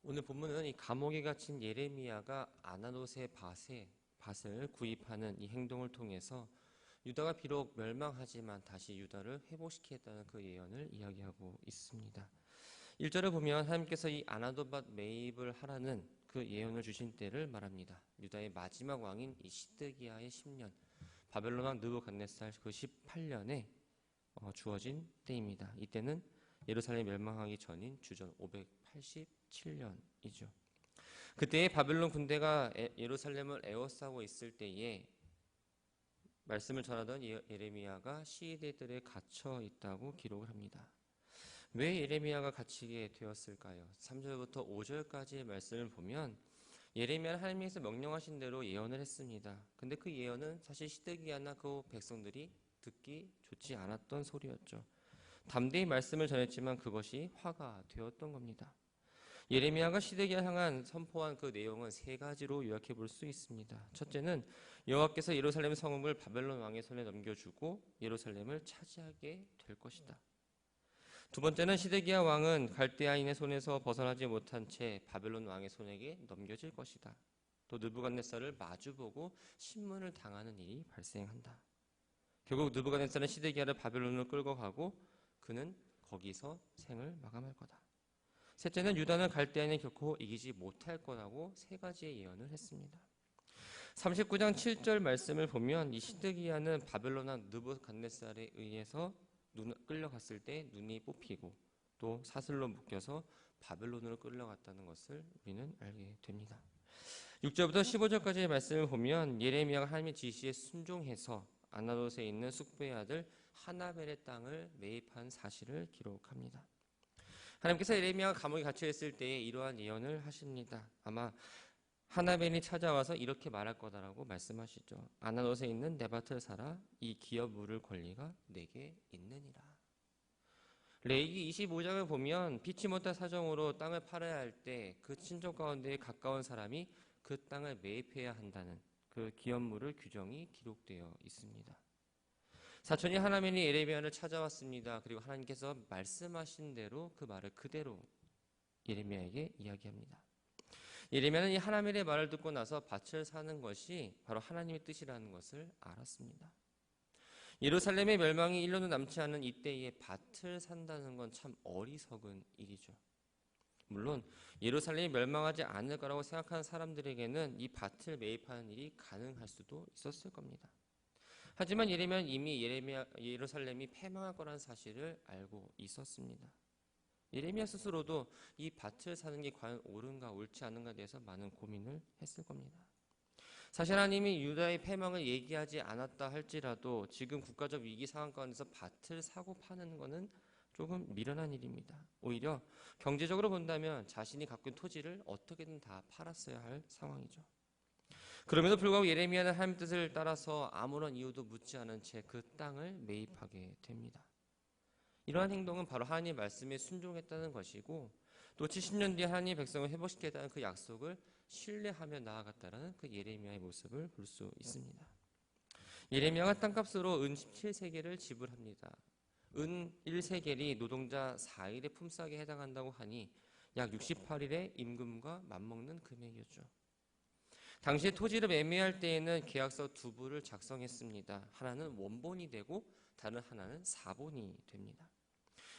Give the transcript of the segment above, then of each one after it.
오늘 본문은 이 감옥에 갇힌 예레미야가 아나돗의 밭을 구입하는 이 행동을 통해서 유다가 비록 멸망하지만 다시 유다를 회복시키겠다는 그 예언을 이야기하고 있습니다. 1절을 보면 하나님께서 이 아나돗밭 매입을 하라는 그 예언을 주신 때를 말합니다. 유다의 마지막 왕인 이 시드기야의 10년, 바벨론 왕 느부갓네살 그 18년에 주어진 때입니다. 이때는 예루살렘이 멸망하기 전인 주전 587년이죠. 그때의 바벨론 군대가 예루살렘을 에워싸고 있을 때에 말씀을 전하던 예레미야가 시대들에 갇혀 있다고 기록을 합니다. 왜 예레미야가 갇히게 되었을까요? 3절부터 5절까지의 말씀을 보면 예레미야는 하나님께서 명령하신 대로 예언을 했습니다. 근데 그 예언은 사실 시드기야나 그 백성들이 듣기 좋지 않았던 소리였죠. 담대히 말씀을 전했지만 그것이 화가 되었던 겁니다. 예레미야가 시드기야 향한 선포한 그 내용은 세 가지로 요약해 볼 수 있습니다. 첫째는 여호와께서 예루살렘 성읍을 바벨론 왕의 손에 넘겨주고 예루살렘을 차지하게 될 것이다. 두 번째는 시드기야 왕은 갈대아인의 손에서 벗어나지 못한 채 바벨론 왕의 손에게 넘겨질 것이다. 또 느부갓네살을 마주보고 신문을 당하는 일이 발생한다. 결국 느부갓네살은 시드기야를 바벨론으로 끌고 가고 그는 거기서 생을 마감할 거다. 셋째는 유다는 갈대아인을 결코 이기지 못할 거라고 세 가지의 예언을 했습니다. 39장 7절 말씀을 보면 이 시드기야는 바벨론 왕 느부갓네살에 의해서 끌려갔을 때 눈이 뽑히고 또 사슬로 묶여서 바벨론으로 끌려갔다는 것을 우리는 알게 됩니다. 6절부터 15절까지의 말씀을 보면 예레미야가 하나님의 지시에 순종해서 아나돗에 있는 숙부의 아들 하나벨의 땅을 매입한 사실을 기록합니다. 하나님께서 예레미야가 감옥에 갇혀 있을 때에 이러한 예언을 하십니다. 아마 하나벨이 찾아와서 이렇게 말할 거다라고 말씀하시죠. 아나돗에 있는 내 밭을 사라. 이 기업 물을 권리가 내게 있느니라. 레위기 25장을 보면 피치 못할 사정으로 땅을 팔아야 할 때 그 친족 가운데 가까운 사람이 그 땅을 매입해야 한다는 그 기업물을 규정이 기록되어 있습니다. 사촌이 하나벨이 예레미야를 찾아왔습니다. 그리고 하나님께서 말씀하신 대로 그 말을 그대로 예레미야에게 이야기합니다. 예레미야는 이 하나벨의 말을 듣고 나서 밭을 사는 것이 바로 하나님의 뜻이라는 것을 알았습니다. 예루살렘의 멸망이 1년도 남지 않은 이때에 밭을 산다는 건 참 어리석은 일이죠. 물론 예루살렘이 멸망하지 않을 거라고 생각하는 사람들에게는 이 밭을 매입하는 일이 가능할 수도 있었을 겁니다. 하지만 예레미야는 이미 예루살렘이 패망할 거라는 사실을 알고 있었습니다. 예레미야 스스로도 이 밭을 사는 게 과연 옳은가 옳지 않은가에 대해서 많은 고민을 했을 겁니다. 사실 하나님이 유다의 패망을 얘기하지 않았다 할지라도 지금 국가적 위기 상황 가운데서 밭을 사고 파는 것은 조금 미련한 일입니다. 오히려 경제적으로 본다면 자신이 갖고 있는 토지를 어떻게든 다 팔았어야 할 상황이죠. 그럼에도 불구하고 예레미야는 하나님의 뜻을 따라서 아무런 이유도 묻지 않은 채 그 땅을 매입하게 됩니다. 이러한 행동은 바로 하나님의 말씀에 순종했다는 것이고 또 70년 뒤에 하나님의 백성을 회복시키겠다는 그 약속을 신뢰하며 나아갔다는 그 예레미야의 모습을 볼 수 있습니다. 예레미야가 땅값으로 은 17세겔을 지불합니다. 은 1세겔이 노동자 4일의 품삯에 해당한다고 하니 약 68일의 임금과 맞먹는 금액이었죠. 당시에 토지를 매매할 때에는 계약서 두 부를 작성했습니다. 하나는 원본이 되고 다른 하나는 사본이 됩니다.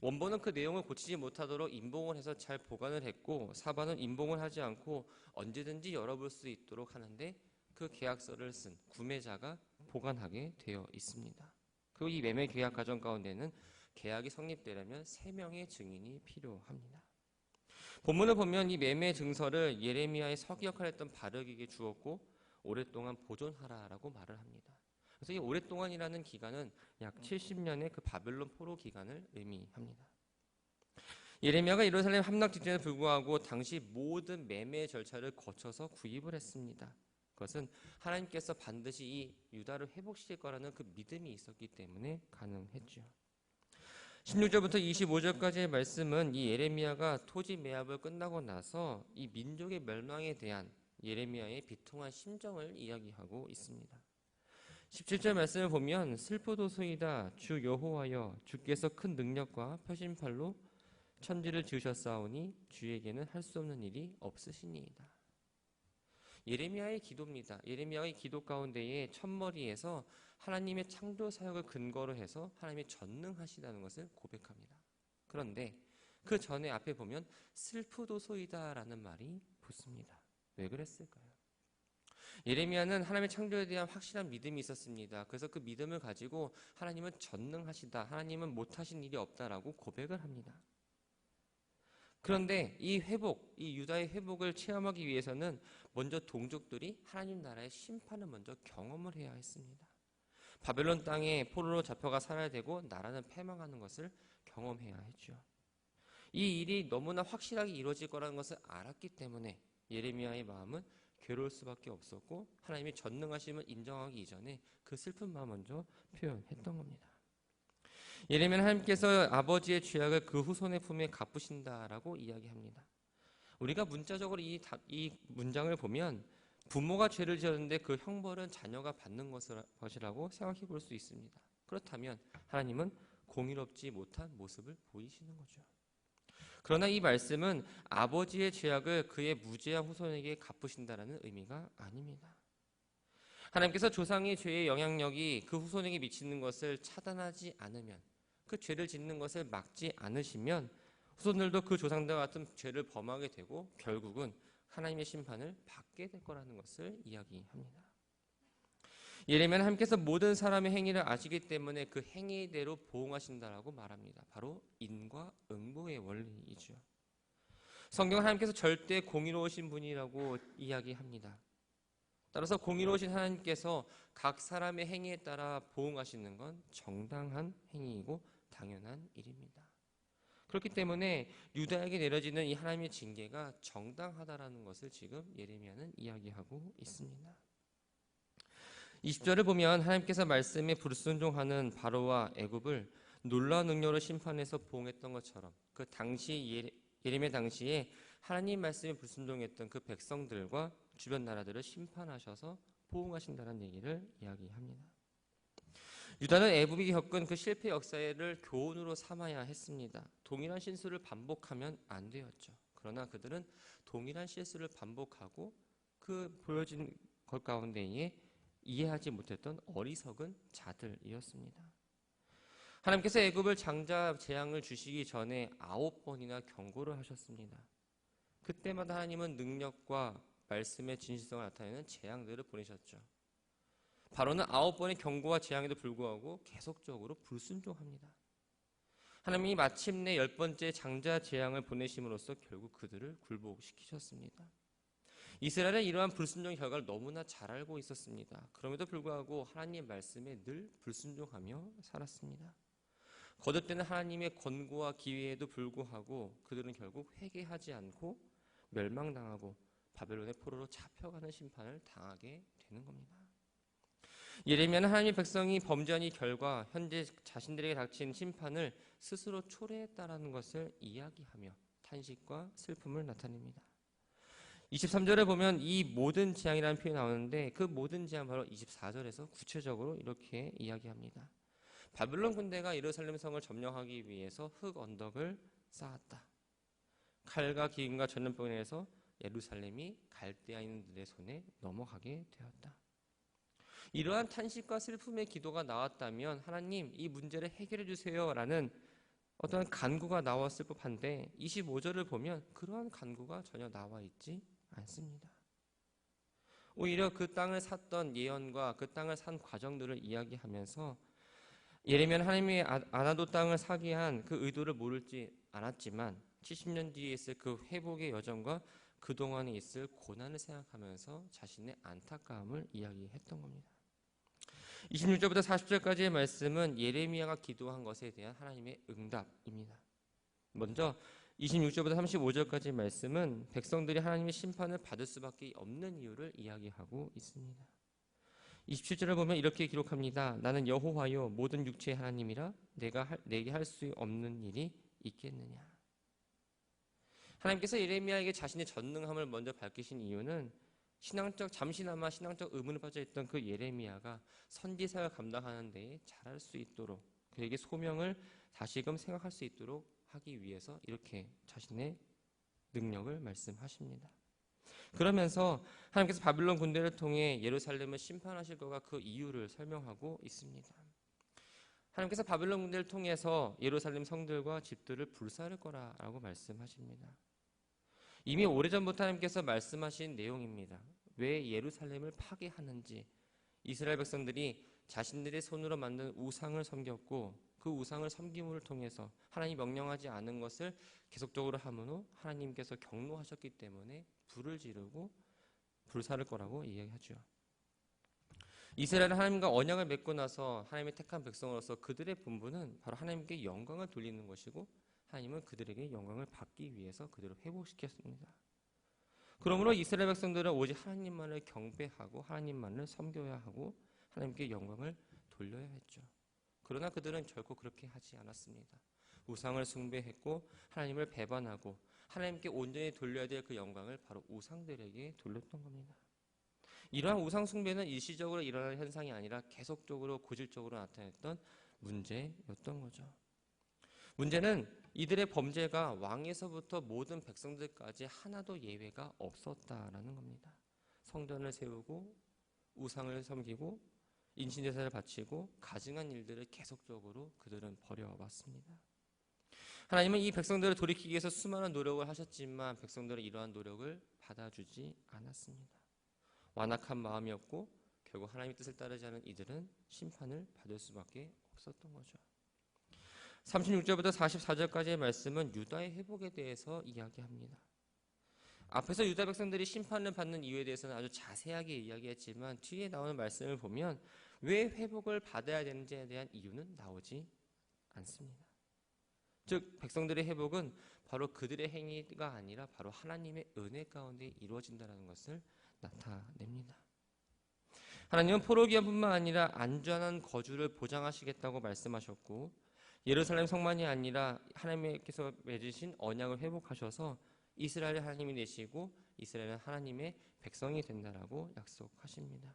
원본은 그 내용을 고치지 못하도록 임봉을 해서 잘 보관을 했고 사본은 임봉을 하지 않고 언제든지 열어볼 수 있도록 하는데 그 계약서를 쓴 구매자가 보관하게 되어 있습니다. 그리고 이 매매 계약 과정 가운데는 계약이 성립되려면 3명의 증인이 필요합니다. 본문을 보면 이 매매 증서를 예레미야의 서기 역할을 했던 바르기에게 주었고 오랫동안 보존하라라고 말을 합니다. 그래서 이 오랫동안이라는 기간은 약 70년의 그 바벨론 포로 기간을 의미합니다. 예레미야가 예루살렘 함락 직전에 불구하고 당시 모든 매매 절차를 거쳐서 구입을 했습니다. 그것은 하나님께서 반드시 이 유다를 회복시킬 거라는 그 믿음이 있었기 때문에 가능했죠. 16절부터 25절까지의 말씀은 이 예레미야가 토지 매합을 끝나고 나서 이 민족의 멸망에 대한 예레미야의 비통한 심정을 이야기하고 있습니다. 17절 말씀을 보면 슬프도소이다 주 여호와여 주께서 큰 능력과 표심팔로 천지를 지으셨사오니 주에게는 할 수 없는 일이 없으시니이다. 예레미야의 기도입니다. 예레미야의 기도 가운데에 첫머리에서 하나님의 창조 사역을 근거로 해서 하나님이 전능하시다는 것을 고백합니다. 그런데 그 전에 앞에 보면 슬프도소이다라는 말이 붙습니다. 왜 그랬을까요? 예레미야는 하나님의 창조에 대한 확실한 믿음이 있었습니다. 그래서 그 믿음을 가지고 하나님은 전능하시다, 하나님은 못하신 일이 없다라고 고백을 합니다. 그런데 이 회복, 이 유다의 회복을 체험하기 위해서는 먼저 동족들이 하나님 나라의 심판을 먼저 경험을 해야 했습니다. 바벨론 땅에 포로로 잡혀가 살아야 되고 나라는 패망하는 것을 경험해야 했죠. 이 일이 너무나 확실하게 이루어질 거라는 것을 알았기 때문에 예레미야의 마음은 괴로울 수밖에 없었고 하나님이 전능하심을 인정하기 이전에 그 슬픈 마음 먼저 표현했던 겁니다. 예레미야는 하나님께서 아버지의 죄악을 그 후손의 품에 갚으신다라고 이야기합니다. 우리가 문자적으로 이 문장을 보면 부모가 죄를 지었는데 그 형벌은 자녀가 받는 것이라고 생각해 볼 수 있습니다. 그렇다면 하나님은 공의롭지 못한 모습을 보이시는 거죠. 그러나 이 말씀은 아버지의 죄악을 그의 무죄한 후손에게 갚으신다라는 의미가 아닙니다. 하나님께서 조상의 죄의 영향력이 그 후손에게 미치는 것을 차단하지 않으면, 그 죄를 짓는 것을 막지 않으시면 후손들도 그 조상들과 같은 죄를 범하게 되고 결국은 하나님의 심판을 받게 될 거라는 것을 이야기합니다. 예레미야는 하나님께서 모든 사람의 행위를 아시기 때문에 그 행위대로 보응하신다라고 말합니다. 바로 인과응보의 원리이죠. 성경은 하나님께서 절대 공의로우신 분이라고 이야기합니다. 따라서 공의로우신 하나님께서 각 사람의 행위에 따라 보응하시는 건 정당한 행위이고 당연한 일입니다. 그렇기 때문에 유다에게 내려지는 이 하나님의 징계가 정당하다라는 것을 지금 예레미야는 이야기하고 있습니다. 20절을 보면 하나님께서 말씀에 불순종하는 바로와 애굽을 놀라운 능력으로 심판해서 보응했던 것처럼 그 당시 예레미야 당시에 하나님 말씀에 불순종했던 그 백성들과 주변 나라들을 심판하셔서 보응하신다는 얘기를 이야기합니다. 유다는 애굽이 겪은 그 실패 역사를 교훈으로 삼아야 했습니다. 동일한 실수를 반복하면 안 되었죠. 그러나 그들은 동일한 실수를 반복하고 그 보여진 것 가운데에 이해하지 못했던 어리석은 자들이었습니다. 하나님께서 애굽을 장자 재앙을 주시기 전에 9번이나 경고를 하셨습니다. 그때마다 하나님은 능력과 말씀의 진실성을 나타내는 재앙들을 보내셨죠. 바로는 9번의 경고와 재앙에도 불구하고 계속적으로 불순종합니다. 하나님이 마침내 10번째 장자 재앙을 보내심으로써 결국 그들을 굴복시키셨습니다. 이스라엘은 이러한 불순종의 결과를 너무나 잘 알고 있었습니다. 그럼에도 불구하고 하나님의 말씀에 늘 불순종하며 살았습니다. 거듭되는 하나님의 권고와 기회에도 불구하고 그들은 결국 회개하지 않고 멸망당하고 바벨론의 포로로 잡혀가는 심판을 당하게 되는 겁니다. 예레미야는 하나님의 백성이 범죄한 이 결과 현재 자신들에게 닥친 심판을 스스로 초래했다라는 것을 이야기하며 탄식과 슬픔을 나타냅니다. 23절에 보면 이 모든 재앙이라는 표현이 나오는데 그 모든 재앙 바로 24절에서 구체적으로 이렇게 이야기합니다. 바벨론 군대가 예루살렘 성을 점령하기 위해서 흙 언덕을 쌓았다. 칼과 기근과 전염병에 의해서 예루살렘이 갈대아인들의 손에 넘어가게 되었다. 이러한 탄식과 슬픔의 기도가 나왔다면 하나님 이 문제를 해결해 주세요라는 어떤 간구가 나왔을 법한데 25절을 보면 그러한 간구가 전혀 나와 있지 않습니다. 오히려 그 땅을 샀던 예언과 그 땅을 산 과정들을 이야기하면서 예레미야는 하나님이 아나도 땅을 사게 한 그 의도를 모르지 않았지만 70년 뒤에 있을 그 회복의 여정과 그동안에 있을 고난을 생각하면서 자신의 안타까움을 이야기했던 겁니다. 26절부터 40절까지의 말씀은 예레미야가 기도한 것에 대한 하나님의 응답입니다. 먼저 26절부터 35절까지의 말씀은 백성들이 하나님의 심판을 받을 수밖에 없는 이유를 이야기하고 있습니다. 27절을 보면 이렇게 기록합니다. 나는 여호와요 모든 육체의 하나님이라 내게 할 수 없는 일이 있겠느냐. 하나님께서 예레미야에게 자신의 전능함을 먼저 밝히신 이유는 잠시나마 신앙적 의문에 빠져있던 그 예레미야가 선지사를 감당하는 데에 잘할 수 있도록 그에게 소명을 다시금 생각할 수 있도록 하기 위해서 이렇게 자신의 능력을 말씀하십니다. 그러면서 하나님께서 바빌론 군대를 통해 예루살렘을 심판하실 거가 그 이유를 설명하고 있습니다. 하나님께서 바빌론 군대를 통해서 예루살렘 성들과 집들을 불사를 거라라고 말씀하십니다. 이미 오래전부터 하나님께서 말씀하신 내용입니다. 왜 예루살렘을 파괴하는지, 이스라엘 백성들이 자신들의 손으로 만든 우상을 섬겼고 그 우상을 섬김을 통해서 하나님이 명령하지 않은 것을 계속적으로 함으로 하나님께서 경노하셨기 때문에 불을 지르고 불사를 거라고 이야기하죠. 이스라엘은 하나님과 언약을 맺고 나서 하나님의 택한 백성으로서 그들의 본분은 바로 하나님께 영광을 돌리는 것이고 하나님은 그들에게 영광을 받기 위해서 그들을 회복시켰습니다. 그러므로 이스라엘 백성들은 오직 하나님만을 경배하고 하나님만을 섬겨야 하고 하나님께 영광을 돌려야 했죠. 그러나 그들은 결코 그렇게 하지 않았습니다. 우상을 숭배했고 하나님을 배반하고 하나님께 온전히 돌려야 될 그 영광을 바로 우상들에게 돌렸던 겁니다. 이러한 우상 숭배는 일시적으로 일어나는 현상이 아니라 계속적으로 고질적으로 나타냈던 문제였던 거죠. 문제는 이들의 범죄가 왕에서부터 모든 백성들까지 하나도 예외가 없었다라는 겁니다. 성전을 세우고 우상을 섬기고 인신제사를 바치고 가증한 일들을 계속적으로 그들은 벌여왔습니다. 하나님은 이 백성들을 돌이키기 위해서 수많은 노력을 하셨지만 백성들은 이러한 노력을 받아주지 않았습니다. 완악한 마음이었고 결국 하나님의 뜻을 따르지 않은 이들은 심판을 받을 수밖에 없었던 거죠. 36절부터 44절까지의 말씀은 유다의 회복에 대해서 이야기합니다. 앞에서 유다 백성들이 심판을 받는 이유에 대해서는 아주 자세하게 이야기했지만 뒤에 나오는 말씀을 보면 왜 회복을 받아야 되는지에 대한 이유는 나오지 않습니다. 즉 백성들의 회복은 바로 그들의 행위가 아니라 바로 하나님의 은혜 가운데 이루어진다는 것을 나타냅니다. 하나님은 포로기한뿐만 아니라 안전한 거주를 보장하시겠다고 말씀하셨고 예루살렘 성만이 아니라 하나님께서 맺으신 언약을 회복하셔서 이스라엘을 하나님이 내시고 이스라엘은 하나님의 백성이 된다라고 약속하십니다.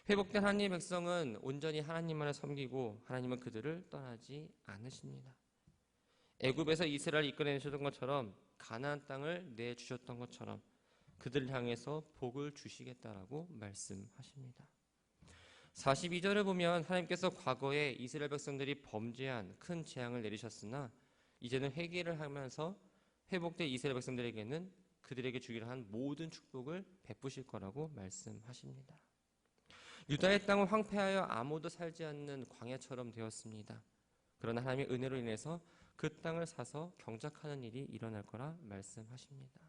회복된 하나님의 백성은 온전히 하나님만을 섬기고 하나님은 그들을 떠나지 않으십니다. 애굽에서 이스라엘을 이끌어내셨던 것처럼 가나안 땅을 내주셨던 것처럼 그들을 향해서 복을 주시겠다라고 말씀하십니다. 42절을 보면 하나님께서 과거에 이스라엘 백성들이 범죄한 큰 재앙을 내리셨으나 이제는 회개를 하면서 회복된 이스라엘 백성들에게는 그들에게 주기로 한 모든 축복을 베푸실 거라고 말씀하십니다. 유다의 땅은 황폐하여 아무도 살지 않는 광야처럼 되었습니다. 그러나 하나님의 은혜로 인해서 그 땅을 사서 경작하는 일이 일어날 거라 말씀하십니다.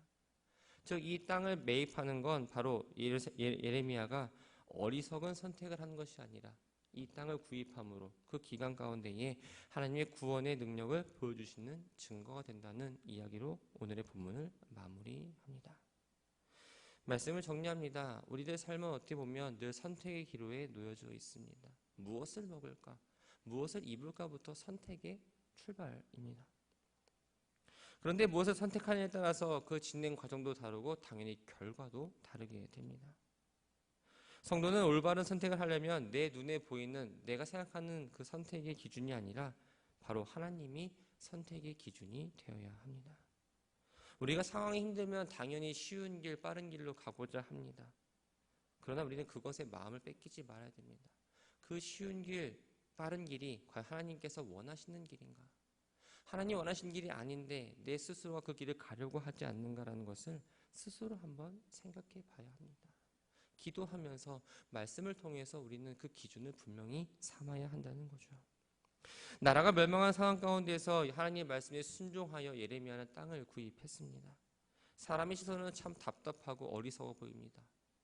즉 이 땅을 매입하는 건 바로 예레미야가 어리석은 선택을 한 것이 아니라 이 땅을 구입함으로 그 기간 가운데에 하나님의 구원의 능력을 보여주시는 증거가 된다는 이야기로 오늘의 본문을 마무리합니다. 말씀을 정리합니다. 우리들의 삶은 어떻게 보면 늘 선택의 기로에 놓여져 있습니다. 무엇을 먹을까? 무엇을 입을까부터 선택의 출발입니다. 그런데 무엇을 선택하느냐에 따라서 그 진행 과정도 다르고 당연히 결과도 다르게 됩니다. 성도는 올바른 선택을 하려면 내 눈에 보이는 내가 생각하는 그 선택의 기준이 아니라 바로 하나님이 선택의 기준이 되어야 합니다. 우리가 상황이 힘들면 당연히 쉬운 길, 빠른 길로 가고자 합니다. 그러나 우리는 그것에 마음을 뺏기지 말아야 됩니다. 그 쉬운 길, 빠른 길이 과연 하나님께서 원하시는 길인가? 하나님 원하시는 길이 아닌데 내 스스로가 그 길을 가려고 하지 않는가라는 것을 스스로 한번 생각해 봐야 합니다. 기도하면서 말씀을 통해서 우리는 그 기준을 분명히 삼아야 한다는 거죠. 나라가 멸망한 상황 가운데서 하나님의 말씀에 순종하여 예레미야는 땅을 구입했습니다. 사람의 시선은 참 답답하고 어리석어 보입니다.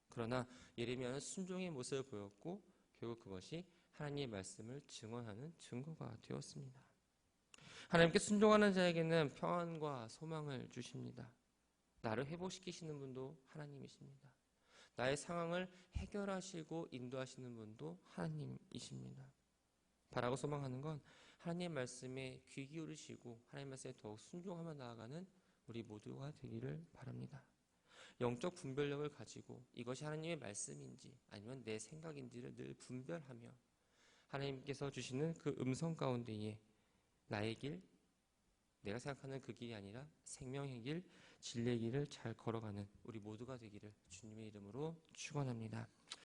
그러나 예레미야는 순종의 모습을 보였고 결국 그것이 하나님의 말씀을 증언하는 증거가 되었습니다. 하나님께 순종하는 자에게는 평안과 소망을 주십니다. 나를 회복시키시는 분도 하나님이십니다. 나의 상황을 해결하시고 인도하시는 분도 하나님이십니다. 바라고 소망하는 건 하나님의 말씀에 귀 기울이시고 하나님의 말씀에 더욱 순종하며 나아가는 우리 모두가 되기를 바랍니다. 영적 분별력을 가지고 이것이 하나님의 말씀인지 아니면 내 생각인지를 늘 분별하며 하나님께서 주시는 그 음성 가운데에 나의 길, 내가 생각하는 그 길이 아니라 생명의 길, 진리의 길을 잘 걸어가는 우리 모두가 되기를 주님의 이름으로 축원합니다.